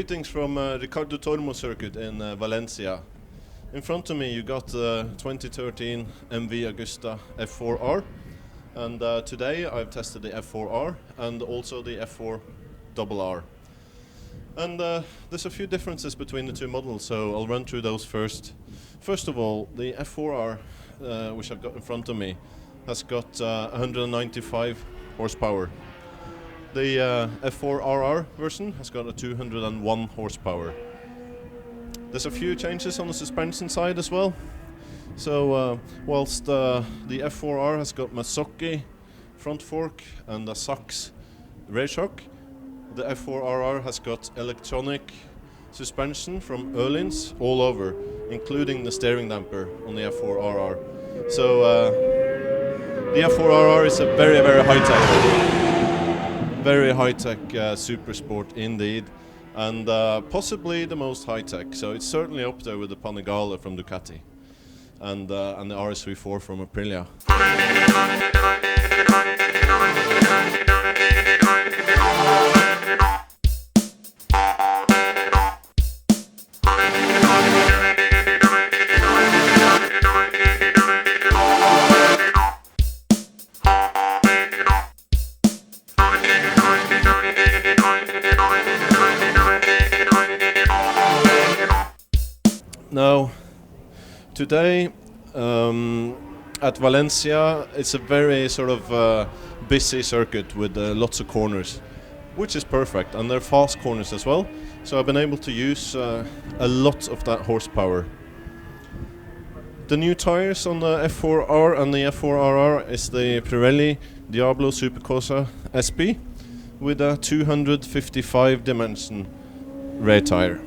Greetings from Ricardo Tormo circuit in Valencia. In front of me you got 2013 MV Agusta F4R, and today I've tested the F4R and also the F4RR. And there's a few differences between the two models, so I'll run through those first. First of all, the F4R, which I've got in front of me, has got 195 horsepower. The F4RR version has got a 201 horsepower. There's a few changes on the suspension side as well. So whilst the F4R has got Mazzocchi front fork and a Sachs rear shock, the F4RR has got electronic suspension from Öhlins all over, including the steering damper on the F4RR. So the F4RR is a very, very high-tech. Very high-tech super sport indeed, and possibly the most high-tech. So it's certainly up there with the Panigale from Ducati and the RS34 from Aprilia. Now, today at Valencia, it's a very sort of busy circuit with lots of corners, which is perfect, and they're fast corners as well. So I've been able to use a lot of that horsepower. The new tires on the F4R and the F4RR is the Pirelli Diablo Supercorsa SP with a 255 dimension rear tire.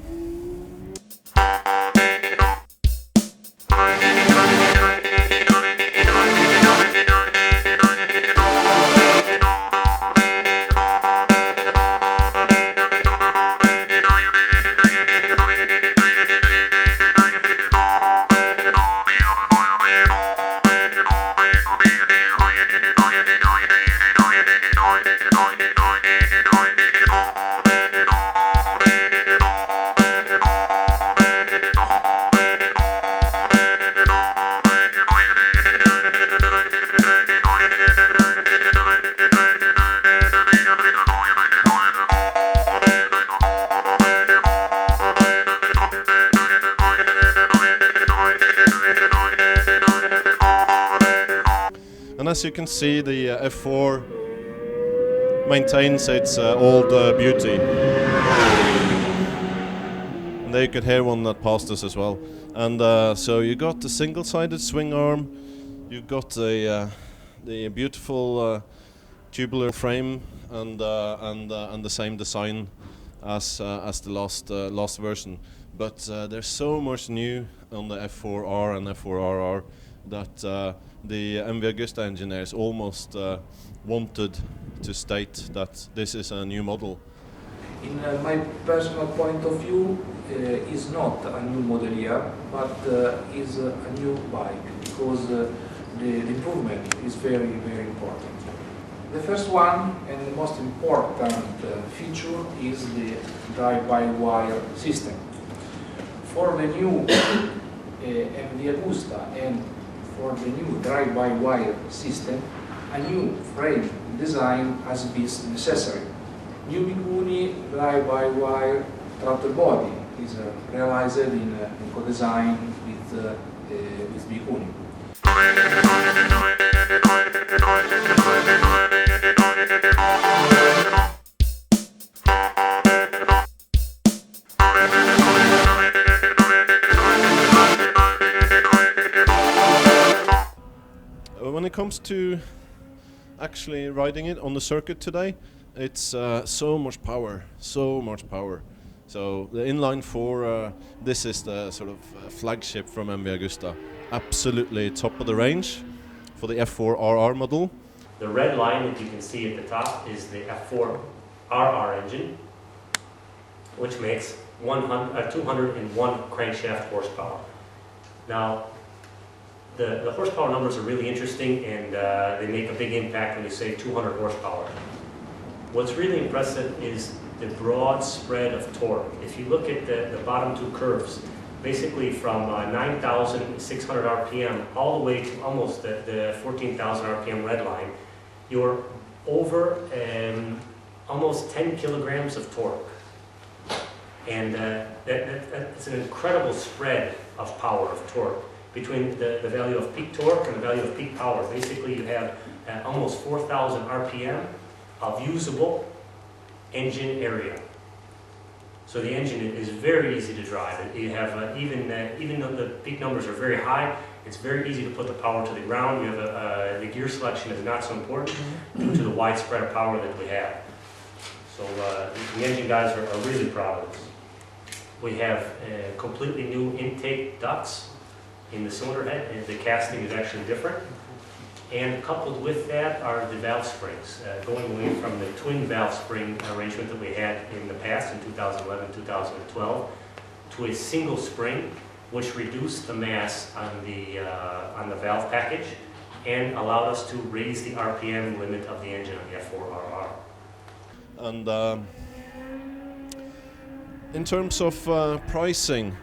And as you can see, the F4 maintains its old beauty. And there you could hear one that passed us as well. And so you got the single-sided swing arm, you've got the beautiful tubular frame and the same design as the last version. But there's so much new on the F4R and F4RR that the MV Agusta engineers almost wanted to state that this is a new model. In my personal point of view, is not a new model year, but is a new bike, because the improvement is very, very important. The first one and the most important feature is the drive-by-wire system. For the new MV Agusta and for the new drive-by-wire system, a new frame design has been necessary. New Bicuni drive-by-wire throttle body is realized in co-design with Bicuni. When it comes to actually riding it on the circuit today, it's so much power. So the inline 4, this is the sort of flagship from MV Agusta. Absolutely top of the range for the F4RR model. The red line that you can see at the top is the F4RR engine, which makes 201 crankshaft horsepower. Now, the horsepower numbers are really interesting, and they make a big impact when you say 200 horsepower. What's really impressive is the broad spread of torque. If you look at the bottom two curves, basically from 9,600 RPM all the way to almost the 14,000 RPM red line, you're over almost 10 kilograms of torque. And that's an incredible spread of power, of torque, between the value of peak torque and the value of peak power. Basically, you have almost 4,000 RPM of usable engine area. So the engine is very easy to drive. You have even though the peak numbers are very high, it's very easy to put the power to the ground. You have the gear selection is not so important due to the wide spread of power that we have. So the engine guys are really proud of this. We have completely new intake ducts in the cylinder head, and the casting is actually different. And coupled with that are the valve springs, going away from the twin valve spring arrangement that we had in the past in 2011, 2012, to a single spring, which reduced the mass on the valve package and allowed us to raise the RPM limit of the engine on the F4RR. And in terms of pricing,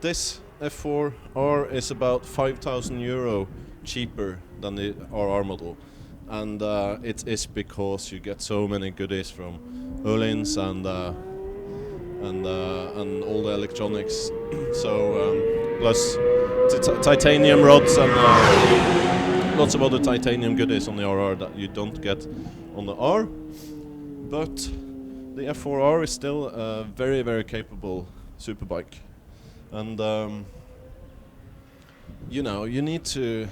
this F4R is about €5,000 cheaper than the RR model, and it is because you get so many goodies from Öhlins and all the electronics. So plus titanium rods and lots of other titanium goodies on the RR that you don't get on the R. But the F4R is still a very, very capable superbike, and you know, you need to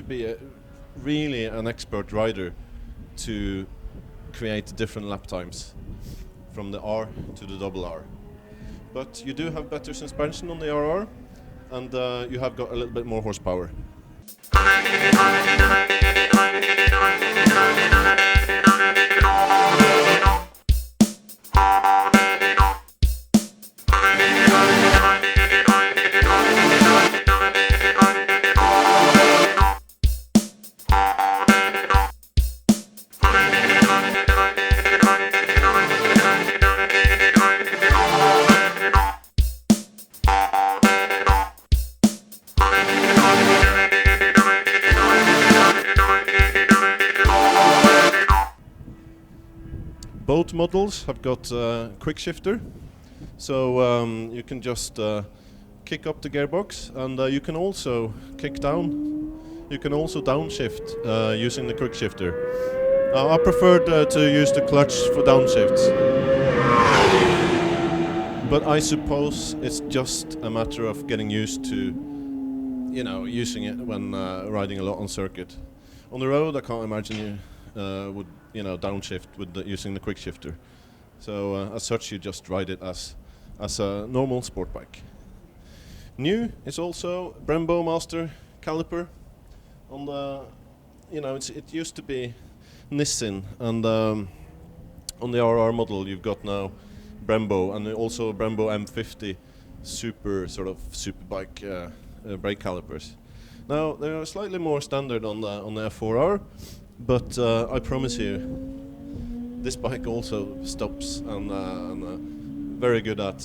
be really an expert rider to create different lap times from the R to the double R. But you do have better suspension on the RR, and you have got a little bit more horsepower. Both models have got quick shifter, so you can just kick up the gearbox, and you can also kick down. You can also downshift using the quick shifter. I preferred to use the clutch for downshifts, but I suppose it's just a matter of getting used to, you know, using it when riding a lot on circuit. On the road, I can't imagine you would, you know, downshift with using the quick shifter. So as such, you just ride it as a normal sport bike. New is also Brembo Master caliper. On the, you know, it used to be Nissin, and on the RR model you've got now Brembo, and also Brembo M50 super bike brake calipers. Now they are slightly more standard on the F4R. But I promise you, this bike also stops and very good at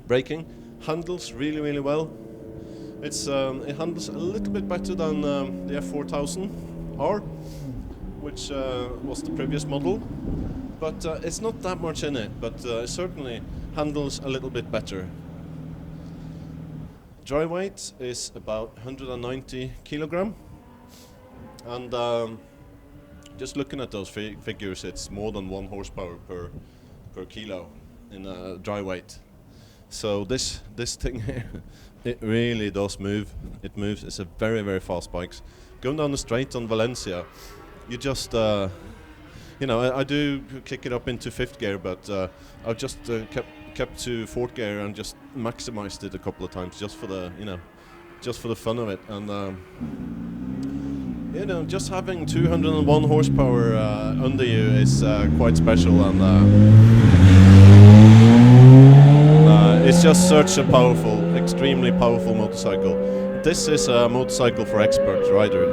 braking. Handles really, really well. It handles a little bit better than the F4000R, which was the previous model. But it's not that much in it, but it certainly handles a little bit better. Dry weight is about 190 kilogram. And just looking at those figures, it's more than 1 horsepower per kilo in dry weight. So this thing here, it really does move. It moves. It's a very, very fast bike. Going down the straight on Valencia, you just, you know, I do kick it up into 5th gear, but I've just kept to 4th gear and just maximized it a couple of times just for the, you know, just for the fun of it. And you know, just having 201 horsepower under you is quite special, and it's just such a powerful, extremely powerful motorcycle. This is a motorcycle for expert rider.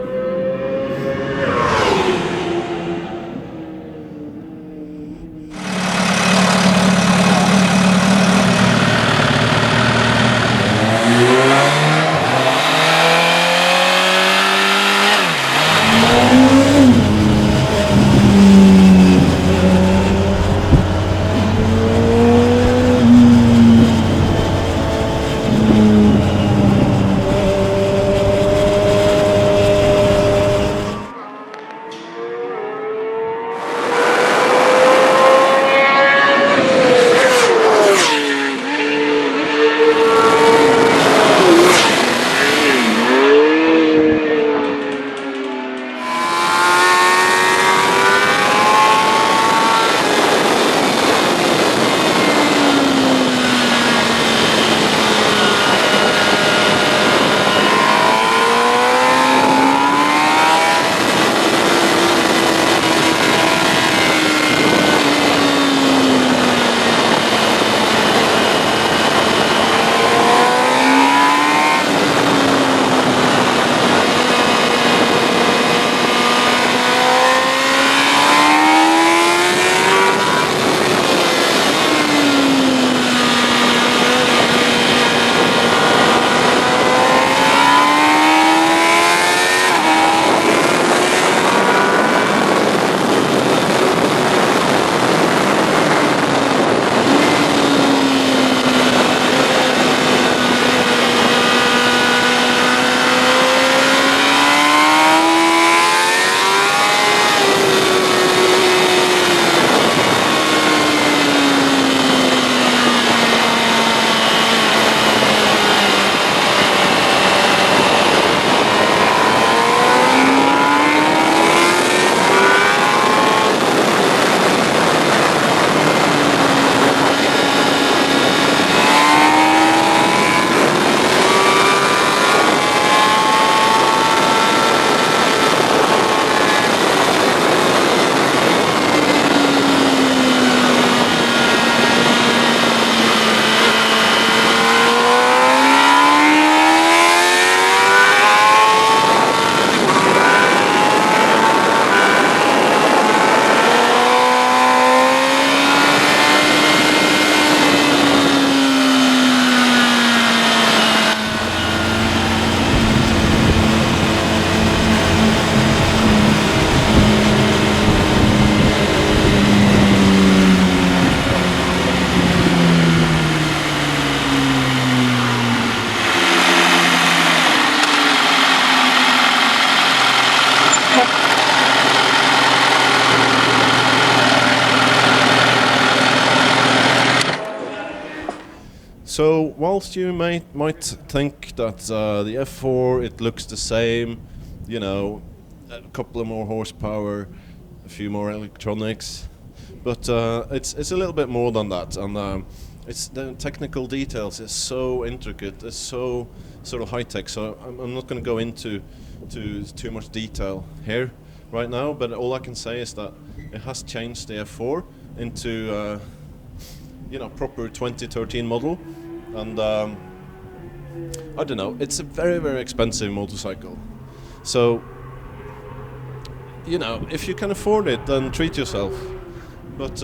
So whilst you might think that the F4 it looks the same, you know, a couple of more horsepower, a few more electronics, but it's a little bit more than that, and it's the technical details is so intricate, it's so sort of high tech. So I'm not going to go into too much detail here right now, but all I can say is that it has changed the F4 into proper 2013 model, and I don't know, it's a very expensive motorcycle. So if you can afford it, then treat yourself. But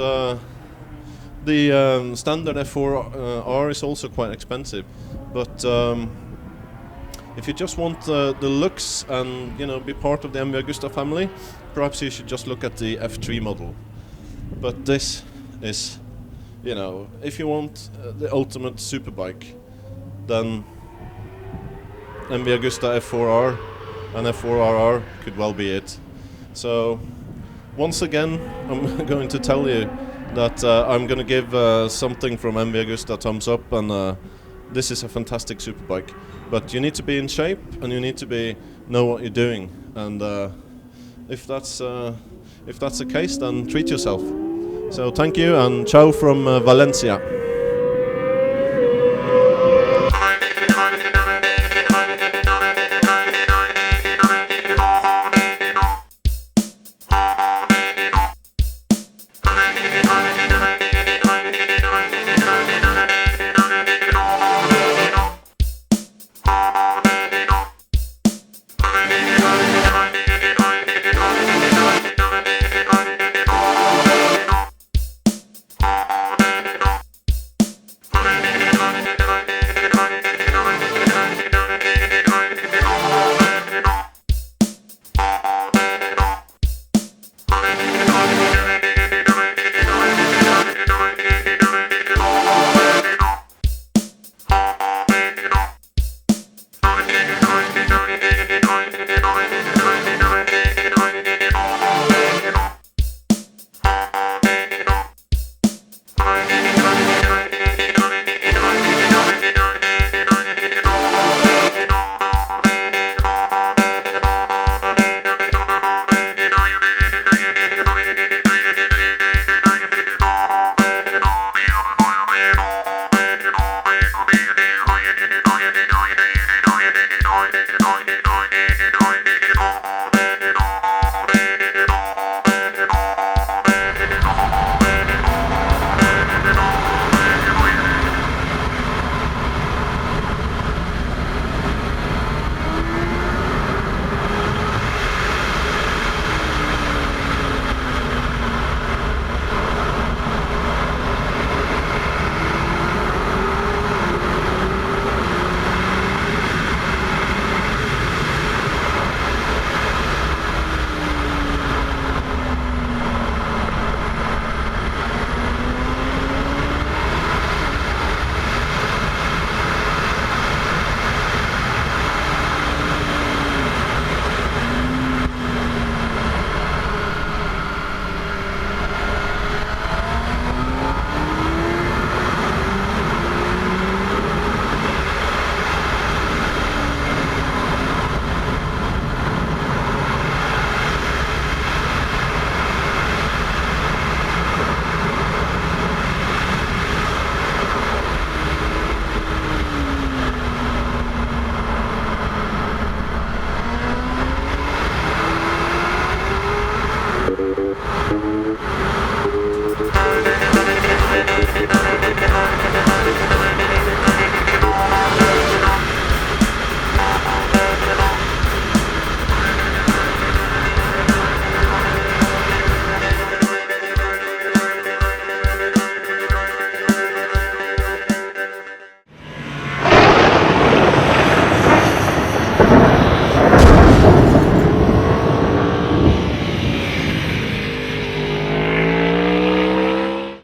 the standard F4R is also quite expensive. But if you just want the looks and be part of the MV Agusta family, perhaps you should just look at the F3 model. But this is, if you want the ultimate superbike, then MV Agusta F4R and F4RR could well be it. So once again, I'm going to tell you that I'm going to give something from MV Agusta thumbs up, and this is a fantastic superbike. But you need to be in shape, and you need to know what you're doing. And if that's the case, then treat yourself. So thank you, and ciao from Valencia.